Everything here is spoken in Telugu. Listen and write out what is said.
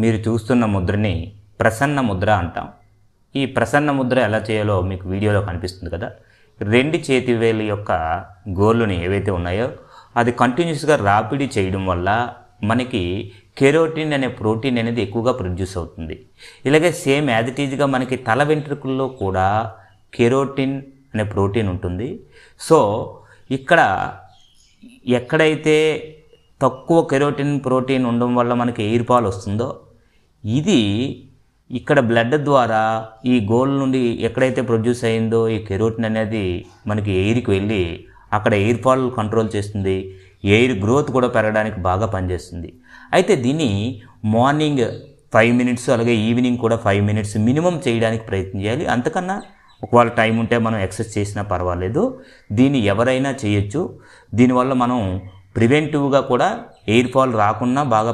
మీరు చూస్తున్న ముద్రని ప్రసన్న ముద్ర అంటాం. ఈ ప్రసన్న ముద్ర ఎలా చేయాలో మీకు వీడియోలో కనిపిస్తుంది కదా. 2 చేతి వేలు యొక్క గోళ్ళుని ఏవైతే ఉన్నాయో అది కంటిన్యూస్గా రాపిడి చేయడం వల్ల మనకి కెరోటిన్ అనే ప్రోటీన్ అనేది ఎక్కువగా ప్రొడ్యూస్ అవుతుంది. ఇలాగే సేమ్ యాజ్ ఇట్ ఈజ్గా మనకి తల వెంట్రుకల్లో కూడా కెరోటిన్ అనే ప్రోటీన్ ఉంటుంది. సో ఇక్కడ ఎక్కడైతే తక్కువ కెరోటిన్ ప్రోటీన్ ఉండడం వల్ల మనకి ఎయిర్ ఫాల్ వస్తుందో, ఇది ఇక్కడ బ్లడ్ ద్వారా ఈ గోల్ నుండి ఎక్కడైతే ప్రొడ్యూస్ అయిందో ఈ కెరోటిన్ అనేది మనకి ఎయిర్కి వెళ్ళి అక్కడ ఎయిర్ ఫాల్ కంట్రోల్ చేస్తుంది. ఎయిర్ గ్రోత్ కూడా పెరగడానికి బాగా పనిచేస్తుంది. అయితే దీన్ని మార్నింగ్ 5 మినిట్స్ అలాగే ఈవినింగ్ కూడా 5 మినిట్స్ మినిమం చేయడానికి ప్రయత్నం చేయాలి. అంతకన్నా ఒకవేళ టైం ఉంటే మనం ఎక్సర్సైజ్ చేసినా పర్వాలేదు. దీన్ని ఎవరైనా చేయొచ్చు. దీనివల్ల మనం ప్రివెంటివ్గా కూడా ఎయిర్ ఫాల్ రాకుండా బాగా